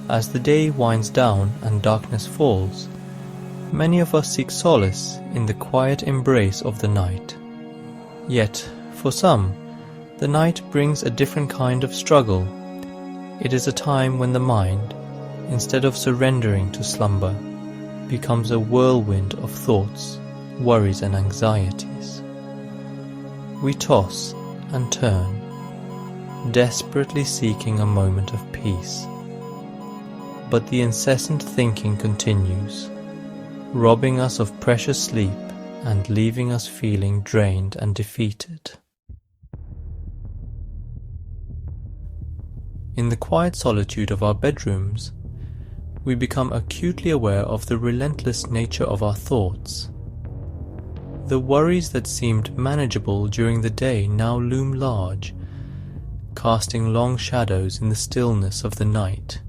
As the day winds down and darkness falls, many of us seek solace in the quiet embrace of the night. Yet, for some, the night brings a different kind of struggle. It is a time when the mind, instead of surrendering to slumber, becomes a whirlwind of thoughts, worries and anxieties. We toss and turn, desperately seeking a moment of peace. But the incessant thinking continues, robbing us of precious sleep and leaving us feeling drained and defeated. In the quiet solitude of our bedrooms, we become acutely aware of the relentless nature of our thoughts. The worries that seemed manageable during the day now loom large, casting long shadows in the stillness of the night.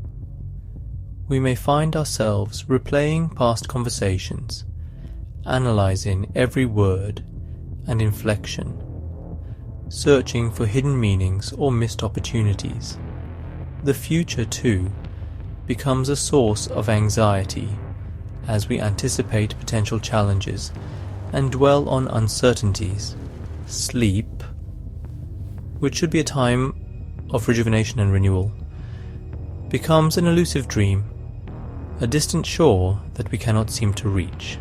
We may find ourselves replaying past conversations, analyzing every word and inflection, searching for hidden meanings or missed opportunities. The future, too, becomes a source of anxiety as we anticipate potential challenges and dwell on uncertainties. Sleep, which should be a time of rejuvenation and renewal, becomes an elusive dream, a distant shore that we cannot seem to reach.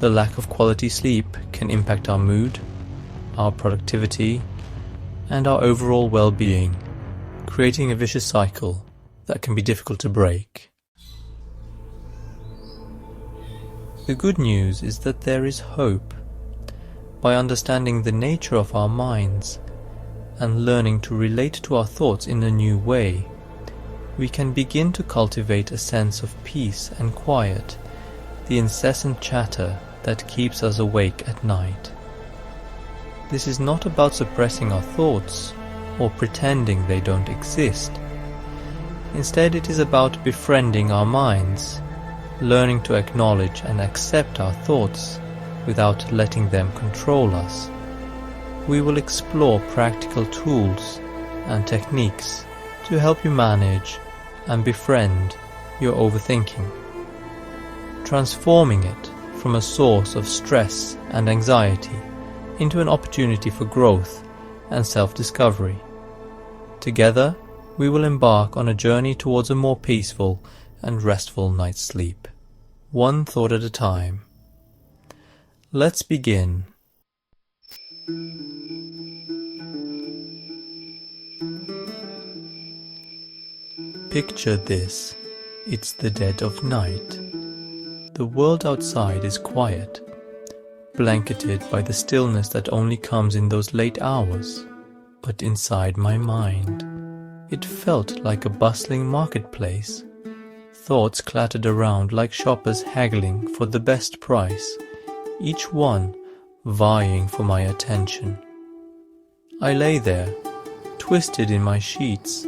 The lack of quality sleep can impact our mood, our productivity, and our overall well-being, creating a vicious cycle that can be difficult to break. The good news is that there is hope. By understanding the nature of our minds and learning to relate to our thoughts in a new way, we can begin to cultivate a sense of peace and quiet, the incessant chatter that keeps us awake at night. This is not about suppressing our thoughts or pretending they don't exist. Instead, it is about befriending our minds, learning to acknowledge and accept our thoughts without letting them control us. We will explore practical tools and techniques to help you manage and befriend your overthinking, transforming it from a source of stress and anxiety into an opportunity for growth and self-discovery. Together, we will embark on a journey towards a more peaceful and restful night's sleep, one thought at a time. Let's begin. Picture this. It's the dead of night. The world outside is quiet, blanketed by the stillness that only comes in those late hours. But inside my mind, it felt like a bustling marketplace. Thoughts clattered around like shoppers haggling for the best price, each one vying for my attention. I lay there, twisted in my sheets,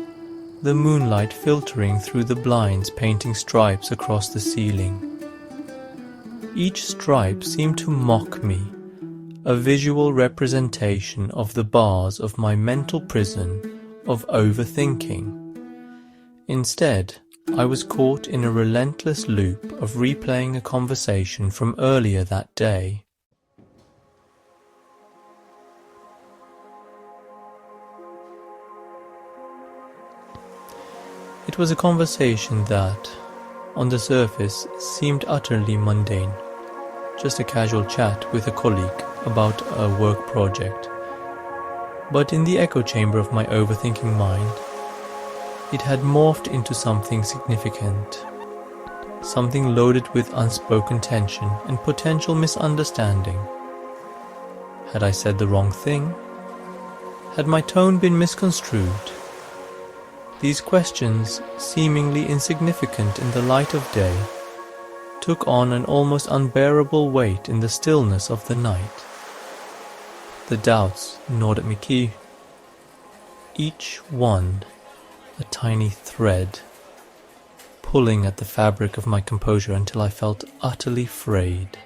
the moonlight filtering through the blinds, painting stripes across the ceiling. Each stripe seemed to mock me, a visual representation of the bars of my mental prison of overthinking. Instead, I was caught in a relentless loop of replaying a conversation from earlier that day. It was a conversation that, on the surface, seemed utterly mundane, just a casual chat with a colleague about a work project. But in the echo chamber of my overthinking mind, it had morphed into something significant, something loaded with unspoken tension and potential misunderstanding. Had I said the wrong thing? Had my tone been misconstrued? These questions, seemingly insignificant in the light of day, took on an almost unbearable weight in the stillness of the night. The doubts gnawed at me key, each one a tiny thread, pulling at the fabric of my composure until I felt utterly frayed.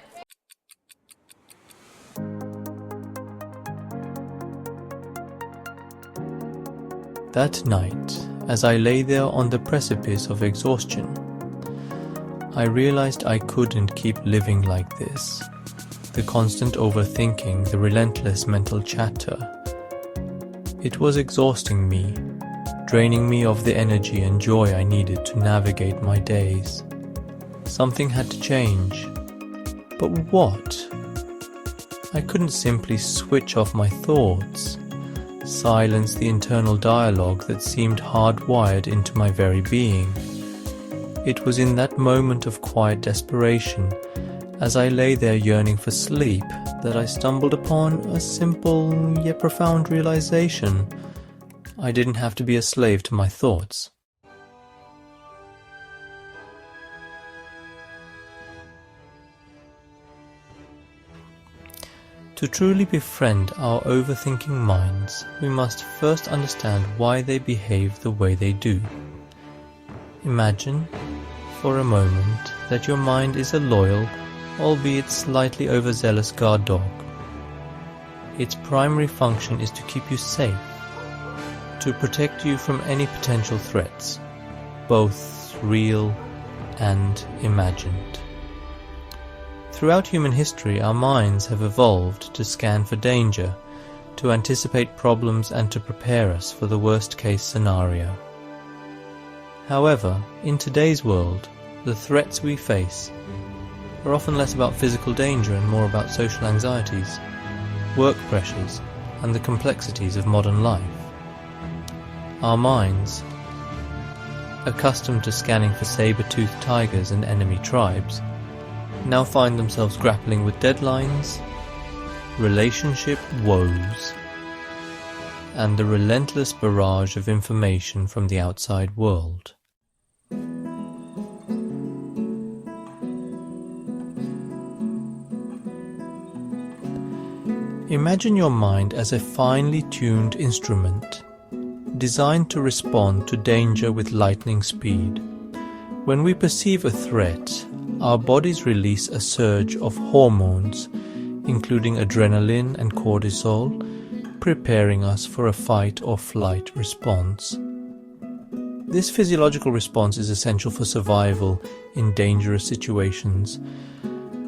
That night, as I lay there on the precipice of exhaustion. I realized I couldn't keep living like this. The constant overthinking, the relentless mental chatter. It was exhausting me, draining me of the energy and joy I needed to navigate my days. Something had to change. But what? I couldn't simply switch off my thoughts, silence the internal dialogue that seemed hardwired into my very being. It was in that moment of quiet desperation, as I lay there yearning for sleep, that I stumbled upon a simple yet profound realization. I didn't have to be a slave to my thoughts. To truly befriend our overthinking minds, we must first understand why they behave the way they do. Imagine, for a moment, that your mind is a loyal, albeit slightly overzealous guard dog. Its primary function is to keep you safe, to protect you from any potential threats, both real and imagined. Throughout human history, our minds have evolved to scan for danger, to anticipate problems and to prepare us for the worst-case scenario. However, in today's world, the threats we face are often less about physical danger and more about social anxieties, work pressures, and the complexities of modern life. Our minds, accustomed to scanning for saber-toothed tigers and enemy tribes, now find themselves grappling with deadlines, relationship woes, and the relentless barrage of information from the outside world. Imagine your mind as a finely tuned instrument, designed to respond to danger with lightning speed. When we perceive a threat, our bodies release a surge of hormones, including adrenaline and cortisol, preparing us for a fight or flight response. This physiological response is essential for survival in dangerous situations,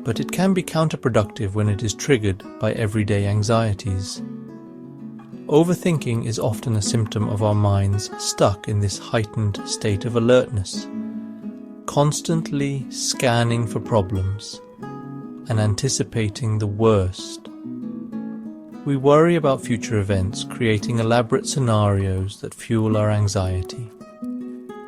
but it can be counterproductive when it is triggered by everyday anxieties. Overthinking is often a symptom of our minds stuck in this heightened state of alertness, constantly scanning for problems and anticipating the worst. We worry about future events, creating elaborate scenarios that fuel our anxiety.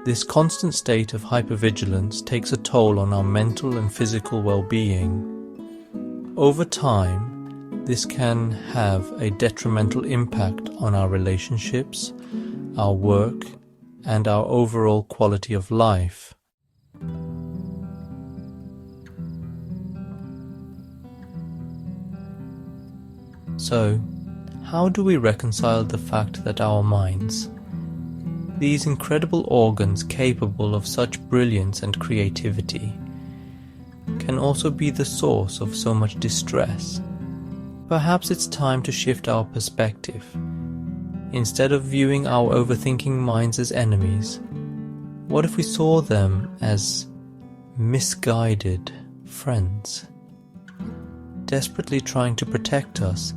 This constant state of hypervigilance takes a toll on our mental and physical well-being. Over time, this can have a detrimental impact on our relationships, our work, and our overall quality of life. So, how do we reconcile the fact that our minds, these incredible organs capable of such brilliance and creativity, can also be the source of so much distress? Perhaps it's time to shift our perspective. Instead of viewing our overthinking minds as enemies, what if we saw them as misguided friends, desperately trying to protect us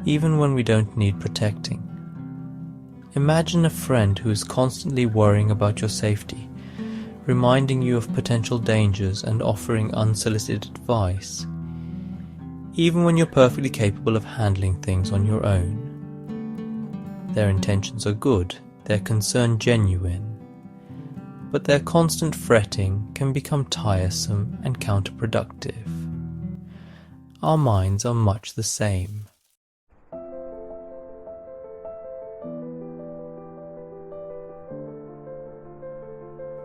even when we don't need protecting? Imagine a friend who is constantly worrying about your safety, reminding you of potential dangers and offering unsolicited advice, even when you're perfectly capable of handling things on your own. Their intentions are good, their concern genuine, but their constant fretting can become tiresome and counterproductive. Our minds are much the same.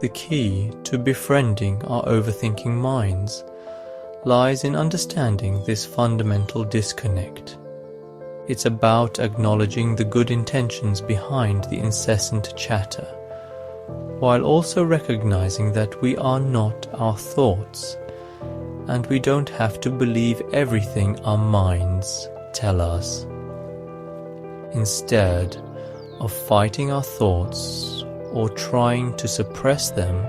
The key to befriending our overthinking minds lies in understanding this fundamental disconnect. It's about acknowledging the good intentions behind the incessant chatter, while also recognizing that we are not our thoughts, and we don't have to believe everything our minds tell us. Instead of fighting our thoughts or trying to suppress them,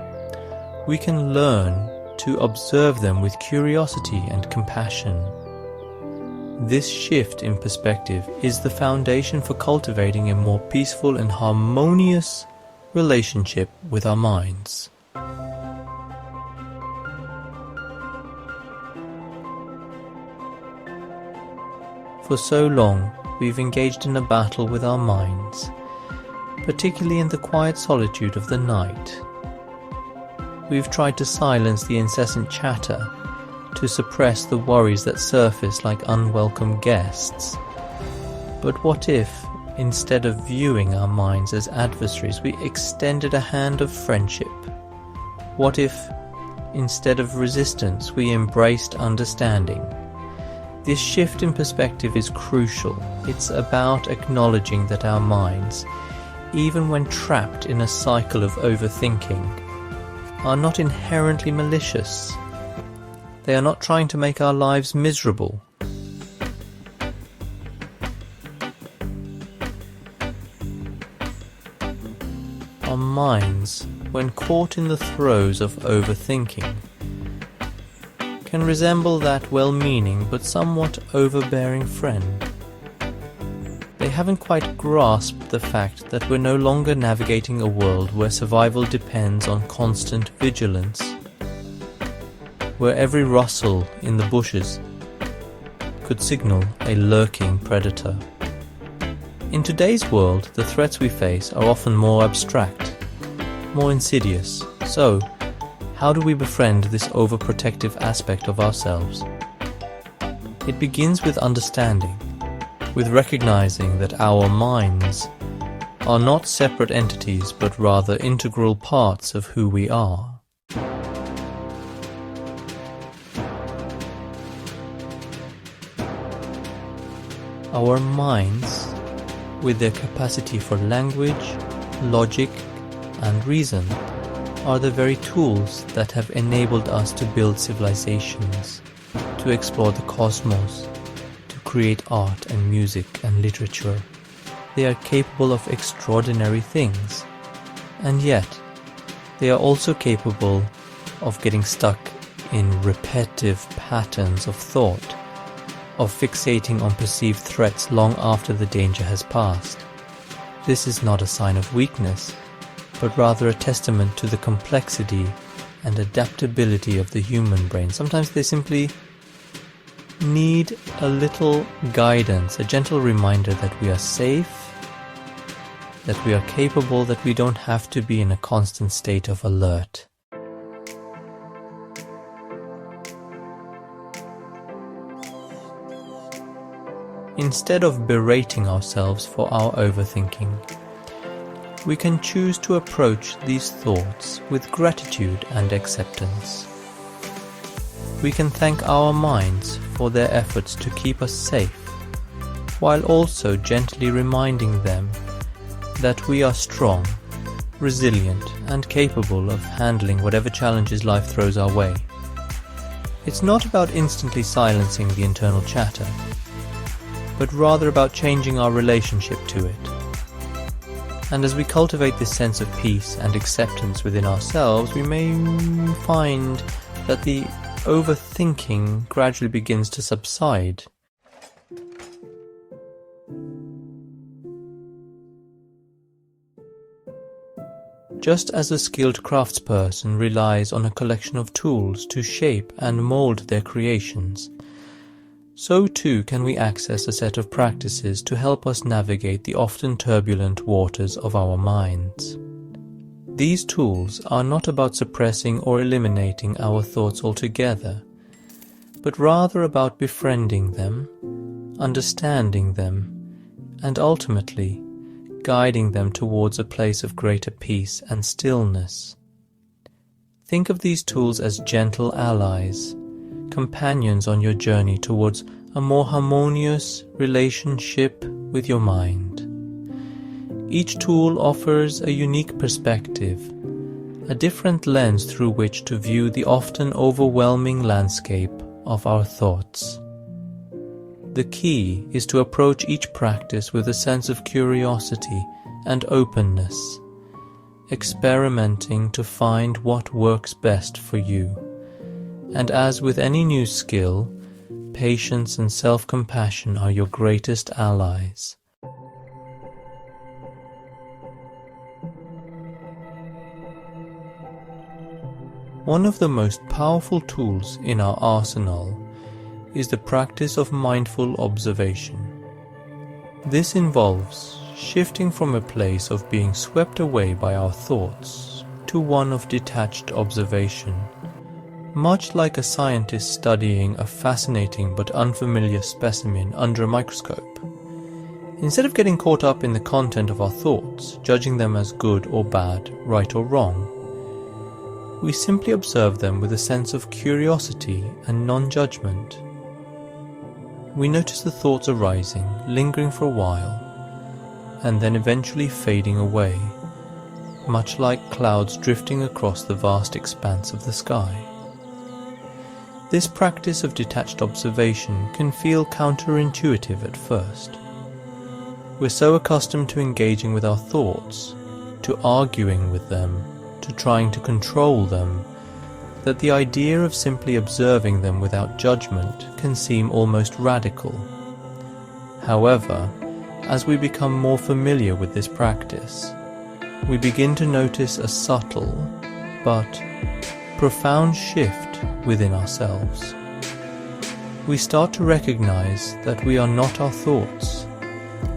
we can learn to observe them with curiosity and compassion. This shift in perspective is the foundation for cultivating a more peaceful and harmonious relationship with our minds. For so long, we've engaged in a battle with our minds, particularly in the quiet solitude of the night. We've tried to silence the incessant chatter, to suppress the worries that surface like unwelcome guests. But what if, instead of viewing our minds as adversaries, we extended a hand of friendship? What if, instead of resistance, we embraced understanding? This shift in perspective is crucial. It's about acknowledging that our minds, even when trapped in a cycle of overthinking, are not inherently malicious. They are not trying to make our lives miserable. Our minds, when caught in the throes of overthinking, can resemble that well-meaning but somewhat overbearing friend. They haven't quite grasped the fact that we're no longer navigating a world where survival depends on constant vigilance, where every rustle in the bushes could signal a lurking predator. In today's world, the threats we face are often more abstract, more insidious. So, how do we befriend this overprotective aspect of ourselves? It begins with understanding, with recognizing that our minds are not separate entities but rather integral parts of who we are. Our minds, with their capacity for language, logic, and reason, are the very tools that have enabled us to build civilizations, to explore the cosmos, to create art and music and literature. They are capable of extraordinary things, and yet they are also capable of getting stuck in repetitive patterns of thought, of fixating on perceived threats long after the danger has passed. This is not a sign of weakness, but rather a testament to the complexity and adaptability of the human brain. Sometimes they simply need a little guidance, a gentle reminder that we are safe, that we are capable, that we don't have to be in a constant state of alert. Instead of berating ourselves for our overthinking, we can choose to approach these thoughts with gratitude and acceptance. We can thank our minds for their efforts to keep us safe, while also gently reminding them that we are strong, resilient, and capable of handling whatever challenges life throws our way. It's not about instantly silencing the internal chatter, but rather about changing our relationship to it. And as we cultivate this sense of peace and acceptance within ourselves, we may find that the overthinking gradually begins to subside. Just as a skilled craftsperson relies on a collection of tools to shape and mold their creations, so too can we access a set of practices to help us navigate the often turbulent waters of our minds. These tools are not about suppressing or eliminating our thoughts altogether, but rather about befriending them, understanding them, and ultimately guiding them towards a place of greater peace and stillness. Think of these tools as gentle allies, companions on your journey towards a more harmonious relationship with your mind. Each tool offers a unique perspective, a different lens through which to view the often overwhelming landscape of our thoughts. The key is to approach each practice with a sense of curiosity and openness, experimenting to find what works best for you. And as with any new skill, patience and self-compassion are your greatest allies. One of the most powerful tools in our arsenal is the practice of mindful observation. This involves shifting from a place of being swept away by our thoughts to one of detached observation, much like a scientist studying a fascinating but unfamiliar specimen under a microscope. Instead of getting caught up in the content of our thoughts, judging them as good or bad, right or wrong, we simply observe them with a sense of curiosity and non-judgment. We notice the thoughts arising, lingering for a while, and then eventually fading away, much like clouds drifting across the vast expanse of the sky. This practice of detached observation can feel counterintuitive at first. We're so accustomed to engaging with our thoughts, to arguing with them, to trying to control them, that the idea of simply observing them without judgment can seem almost radical. However, as we become more familiar with this practice, we begin to notice a subtle but profound shift within ourselves. We start to recognize that we are not our thoughts,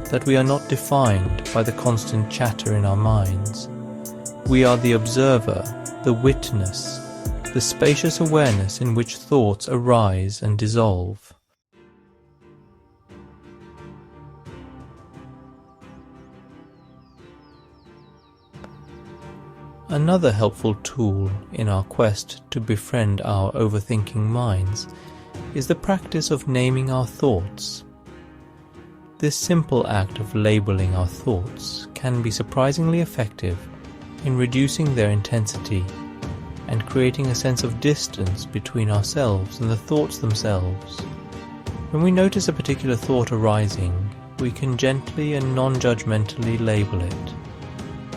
that we are not defined by the constant chatter in our minds. We are the observer, the witness, the spacious awareness in which thoughts arise and dissolve. Another helpful tool in our quest to befriend our overthinking minds is the practice of naming our thoughts. This simple act of labeling our thoughts can be surprisingly effective in reducing their intensity and creating a sense of distance between ourselves and the thoughts themselves. When we notice a particular thought arising, we can gently and non-judgmentally label it.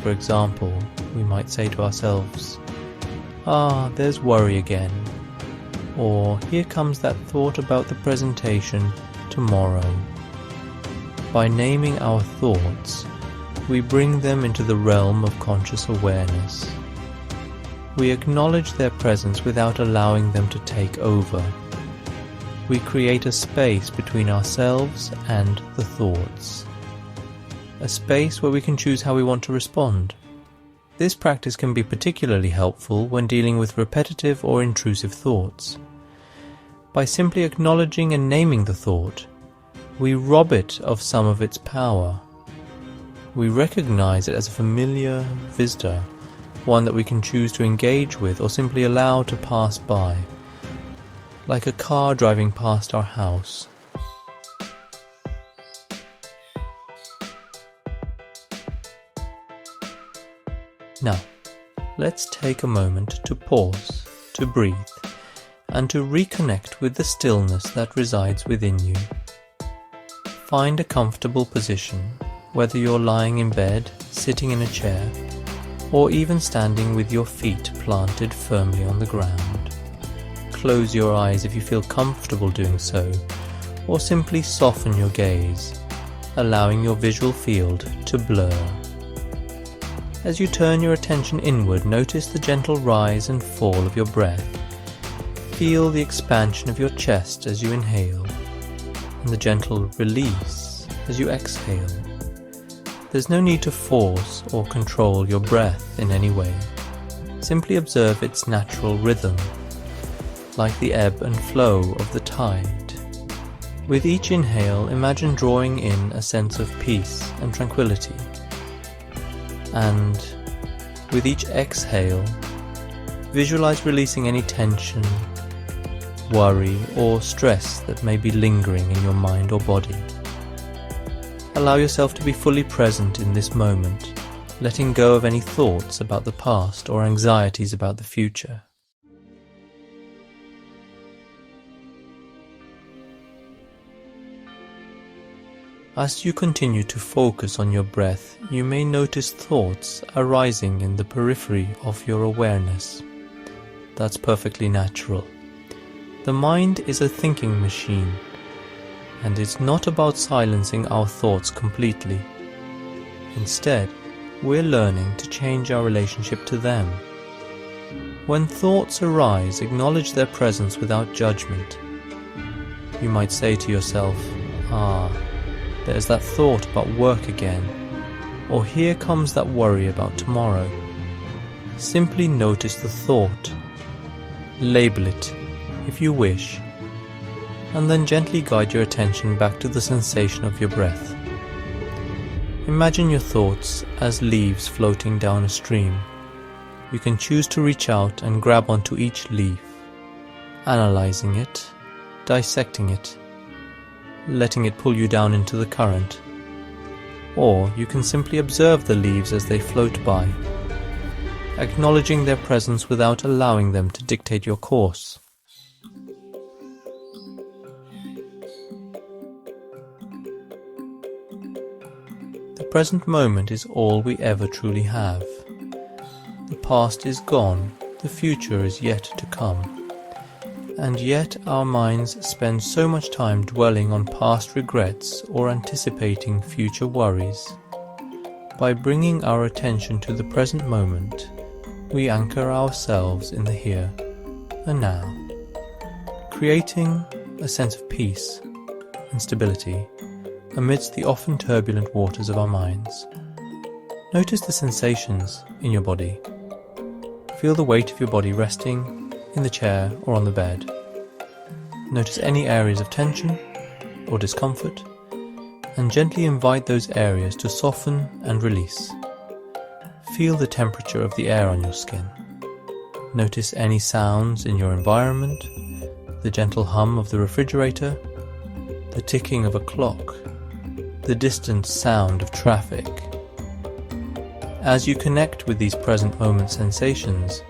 For example, we might say to ourselves, there's worry again," or "here comes that thought about the presentation tomorrow." By naming our thoughts, we bring them into the realm of conscious awareness. We acknowledge their presence without allowing them to take over. We create a space between ourselves and the thoughts. A space where we can choose how we want to respond. This practice can be particularly helpful when dealing with repetitive or intrusive thoughts. By simply acknowledging and naming the thought, we rob it of some of its power. We recognize it as a familiar visitor, one that we can choose to engage with or simply allow to pass by, like a car driving past our house. Now, let's take a moment to pause, to breathe, and to reconnect with the stillness that resides within you. Find a comfortable position, whether you're lying in bed, sitting in a chair, or even standing with your feet planted firmly on the ground. Close your eyes if you feel comfortable doing so, or simply soften your gaze, allowing your visual field to blur. As you turn your attention inward, notice the gentle rise and fall of your breath. Feel the expansion of your chest as you inhale, and the gentle release as you exhale. There's no need to force or control your breath in any way. Simply observe its natural rhythm, like the ebb and flow of the tide. With each inhale, imagine drawing in a sense of peace and tranquility. And with each exhale, visualize releasing any tension, worry, or stress that may be lingering in your mind or body. Allow yourself to be fully present in this moment, letting go of any thoughts about the past or anxieties about the future. As you continue to focus on your breath, you may notice thoughts arising in the periphery of your awareness. That's perfectly natural. The mind is a thinking machine, and it's not about silencing our thoughts completely. Instead, we're learning to change our relationship to them. When thoughts arise, acknowledge their presence without judgment. You might say to yourself, there's that thought about work again, or here comes that worry about tomorrow. Simply notice the thought. Label it, if you wish, and then gently guide your attention back to the sensation of your breath. Imagine your thoughts as leaves floating down a stream. You can choose to reach out and grab onto each leaf, analyzing it, dissecting it, letting it pull you down into the current. Or you can simply observe the leaves as they float by, acknowledging their presence without allowing them to dictate your course. The present moment is all we ever truly have. The past is gone, the future is yet to come. And yet our minds spend so much time dwelling on past regrets or anticipating future worries. By bringing our attention to the present moment, we anchor ourselves in the here and now, creating a sense of peace and stability amidst the often turbulent waters of our minds. Notice the sensations in your body. Feel the weight of your body resting in the chair or on the bed. Notice any areas of tension or discomfort, and gently invite those areas to soften and release. Feel the temperature of the air on your skin. Notice any sounds in your environment, the gentle hum of the refrigerator, the ticking of a clock, the distant sound of traffic. As you connect with these present moment sensations,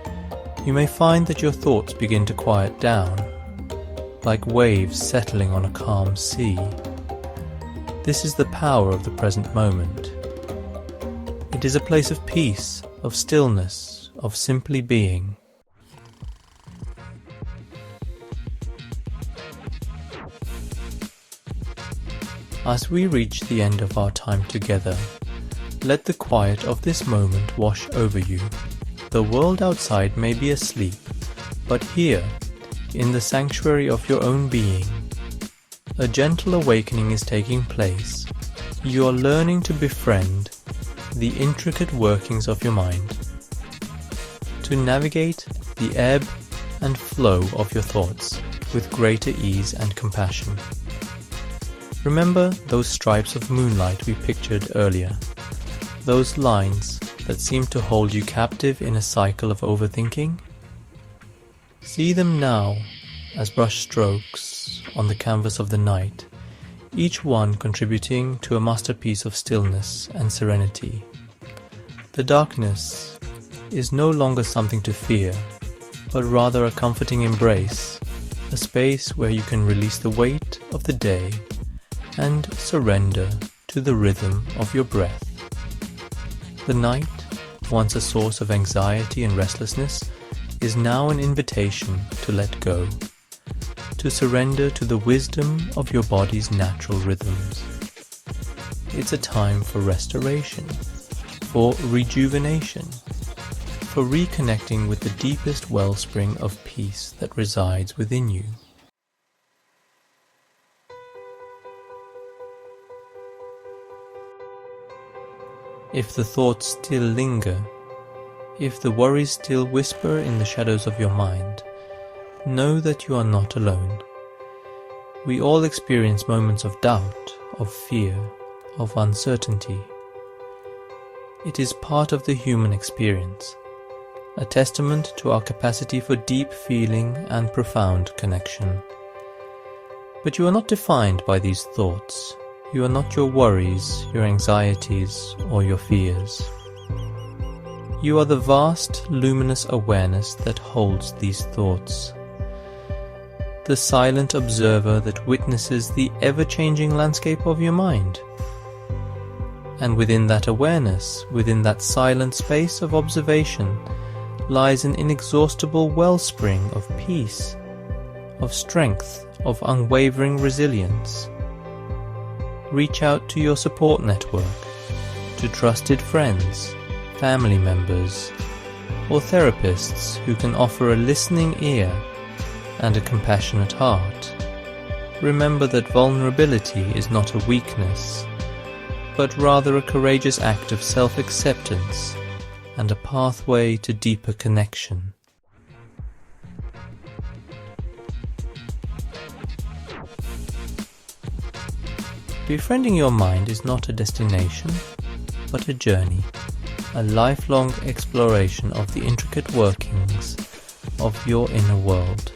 you may find that your thoughts begin to quiet down, like waves settling on a calm sea. This is the power of the present moment. It is a place of peace, of stillness, of simply being. As we reach the end of our time together, let the quiet of this moment wash over you. The world outside may be asleep, but here, in the sanctuary of your own being, a gentle awakening is taking place. You are learning to befriend the intricate workings of your mind, to navigate the ebb and flow of your thoughts with greater ease and compassion. Remember those stripes of moonlight we pictured earlier, those lines that seem to hold you captive in a cycle of overthinking? See them now as brush strokes on the canvas of the night, each one contributing to a masterpiece of stillness and serenity. The darkness is no longer something to fear, but rather a comforting embrace, a space where you can release the weight of the day and surrender to the rhythm of your breath. The night, once a source of anxiety and restlessness, is now an invitation to let go, to surrender to the wisdom of your body's natural rhythms. It's a time for restoration, for rejuvenation, for reconnecting with the deepest wellspring of peace that resides within you. If the thoughts still linger, if the worries still whisper in the shadows of your mind, know that you are not alone. We all experience moments of doubt, of fear, of uncertainty. It is part of the human experience, a testament to our capacity for deep feeling and profound connection. But you are not defined by these thoughts. You are not your worries, your anxieties, or your fears. You are the vast, luminous awareness that holds these thoughts. The silent observer that witnesses the ever-changing landscape of your mind. And within that awareness, within that silent space of observation, lies an inexhaustible wellspring of peace, of strength, of unwavering resilience. Reach out to your support network, to trusted friends, family members, or therapists who can offer a listening ear and a compassionate heart. Remember that vulnerability is not a weakness, but rather a courageous act of self-acceptance and a pathway to deeper connection. Befriending your mind is not a destination, but a journey, a lifelong exploration of the intricate workings of your inner world.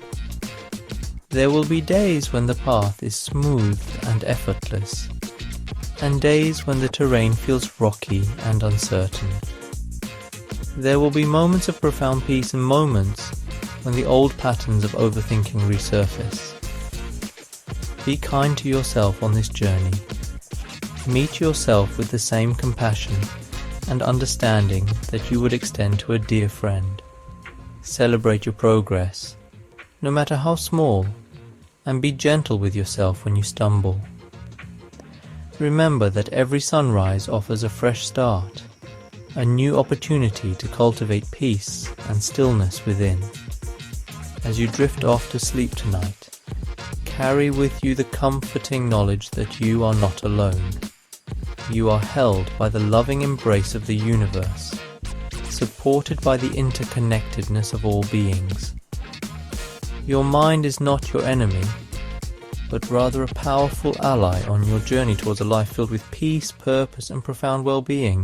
There will be days when the path is smooth and effortless, and days when the terrain feels rocky and uncertain. There will be moments of profound peace and moments when the old patterns of overthinking resurface. Be kind to yourself on this journey. Meet yourself with the same compassion and understanding that you would extend to a dear friend. Celebrate your progress, no matter how small, and be gentle with yourself when you stumble. Remember that every sunrise offers a fresh start, a new opportunity to cultivate peace and stillness within. As you drift off to sleep tonight, carry with you the comforting knowledge that you are not alone. You are held by the loving embrace of the universe, supported by the interconnectedness of all beings. Your mind is not your enemy, but rather a powerful ally on your journey towards a life filled with peace, purpose, and profound well-being.